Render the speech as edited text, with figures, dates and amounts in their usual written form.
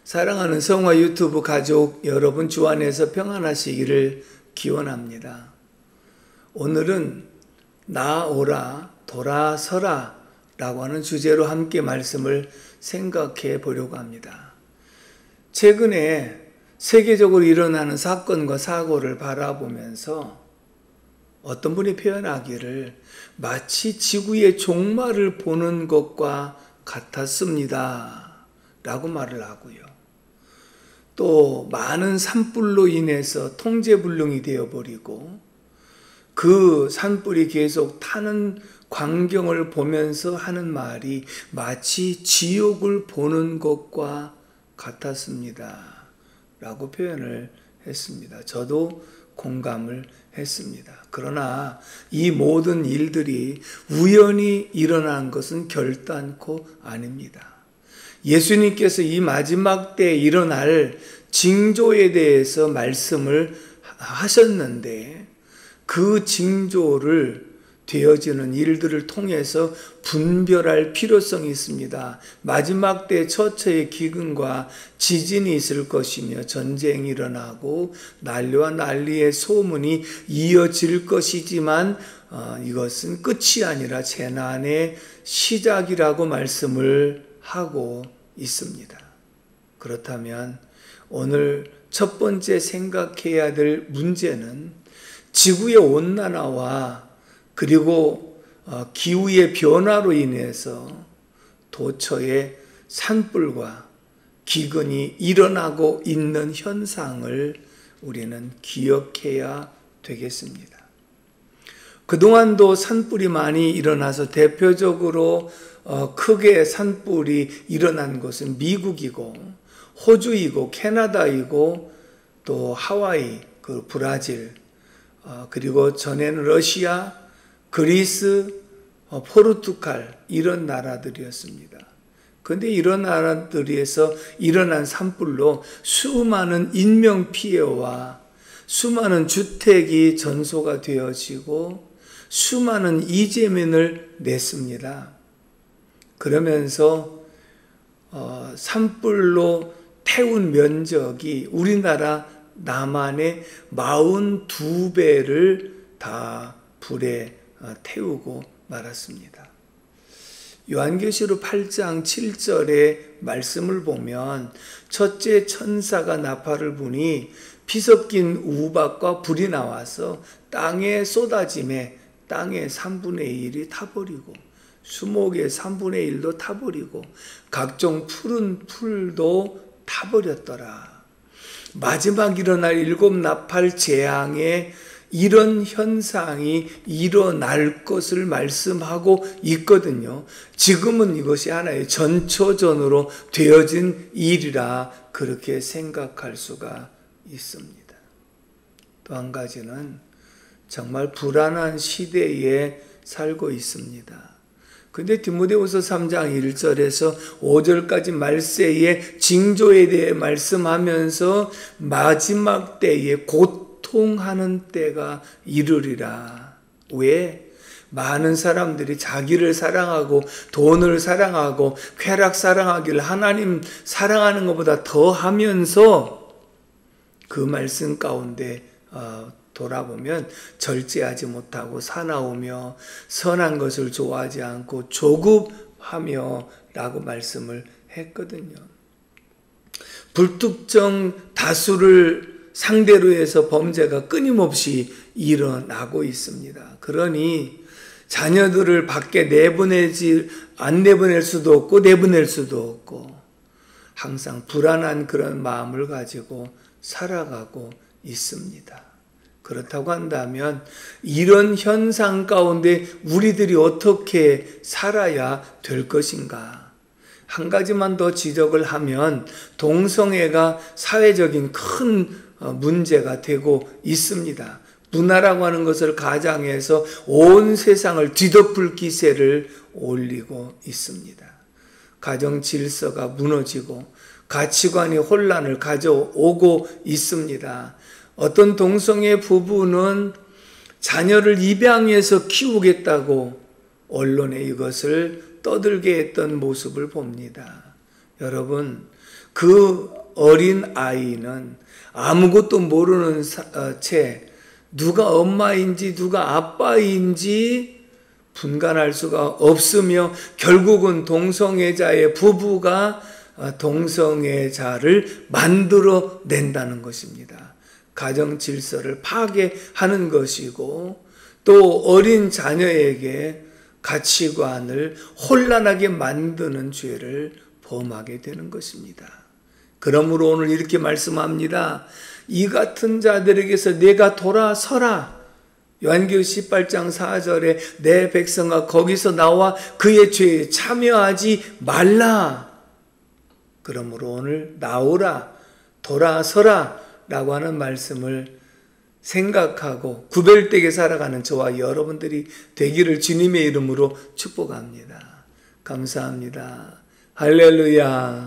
사랑하는 성화 유튜브 가족 여러분, 주 안에서 평안하시기를 기원합니다. 오늘은 나오라 돌아서라 라고 하는 주제로 함께 말씀을 생각해 보려고 합니다. 최근에 세계적으로 일어나는 사건과 사고를 바라보면서 어떤 분이 표현하기를 마치 지구의 종말을 보는 것과 같았습니다 라고 말을 하고요. 또 많은 산불로 인해서 통제불능이 되어버리고 그 산불이 계속 타는 광경을 보면서 하는 말이 마치 지옥을 보는 것과 같았습니다 라고 표현을 했습니다. 저도 공감을 했습니다. 그러나 이 모든 일들이 우연히 일어난 것은 결단코 아닙니다. 예수님께서 이 마지막 때에 일어날 징조에 대해서 말씀을 하셨는데 그 징조를 되어지는 일들을 통해서 분별할 필요성이 있습니다. 마지막 때 처처의 기근과 지진이 있을 것이며 전쟁이 일어나고 난리와 난리의 소문이 이어질 것이지만 이것은 끝이 아니라 재난의 시작이라고 말씀을 하고 있습니다. 그렇다면 오늘 첫 번째 생각해야 될 문제는 지구의 온난화와 그리고 기후의 변화로 인해서 도처에 산불과 기근이 일어나고 있는 현상을 우리는 기억해야 되겠습니다. 그동안도 산불이 많이 일어나서 대표적으로 크게 산불이 일어난 곳은 미국이고 호주이고 캐나다이고 또 하와이, 브라질, 그리고 전에는 러시아, 그리스, 포르투갈 이런 나라들이었습니다. 그런데 이런 나라들에서 일어난 산불로 수많은 인명피해와 수많은 주택이 전소가 되어지고 수많은 이재민을 냈습니다. 그러면서 산불로 태운 면적이 우리나라 남한의 42배를 다 불에 태우고 말았습니다. 요한계시록 8장 7절의 말씀을 보면 첫째 천사가 나팔을 부니 피 섞인 우박과 불이 나와서 땅에 쏟아짐에 땅의 3분의 1이 타버리고 수목의 3분의 1도 타버리고 각종 푸른 풀도 타버렸더라. 마지막 일어날 7 나팔 재앙에 이런 현상이 일어날 것을 말씀하고 있거든요. 지금은 이것이 하나의 전초전으로 되어진 일이라 그렇게 생각할 수가 있습니다. 또 한 가지는 정말 불안한 시대에 살고 있습니다. 근데 디모데후서 3장 1절에서 5절까지 말세의 징조에 대해 말씀하면서 마지막 때에 고통하는 때가 이르리라. 왜? 많은 사람들이 자기를 사랑하고 돈을 사랑하고 쾌락 사랑하기를 하나님 사랑하는 것보다 더 하면서 그 말씀 가운데 돌아보면 절제하지 못하고 사나우며 선한 것을 좋아하지 않고 조급하며 라고 말씀을 했거든요. 불특정 다수를 상대로 해서 범죄가 끊임없이 일어나고 있습니다. 그러니 자녀들을 밖에 안 내보낼 수도 없고 내보낼 수도 없고 항상 불안한 그런 마음을 가지고 살아가고 있습니다. 그렇다고 한다면 이런 현상 가운데 우리들이 어떻게 살아야 될 것인가? 한 가지만 더 지적을 하면 동성애가 사회적인 큰 문제가 되고 있습니다. 문화라고 하는 것을 가장해서 온 세상을 뒤덮을 기세를 올리고 있습니다. 가정 질서가 무너지고 가치관이 혼란을 가져오고 있습니다. 어떤 동성애 부부는 자녀를 입양해서 키우겠다고 언론에 이것을 떠들게 했던 모습을 봅니다. 여러분, 그 어린 아이는 아무것도 모르는 채 누가 엄마인지 누가 아빠인지 분간할 수가 없으며 결국은 동성애자의 부부가 동성애자를 만들어 낸다는 것입니다. 가정 질서를 파괴하는 것이고 또 어린 자녀에게 가치관을 혼란하게 만드는 죄를 범하게 되는 것입니다. 그러므로 오늘 이렇게 말씀합니다. 이 같은 자들에게서 내가 돌아서라. 요한계시록 18장 4절에 내 백성아 거기서 나와 그의 죄에 참여하지 말라. 그러므로 오늘 나오라, 돌아서라 라고 하는 말씀을 생각하고 구별되게 살아가는 저와 여러분들이 되기를 주님의 이름으로 축복합니다. 감사합니다. 할렐루야.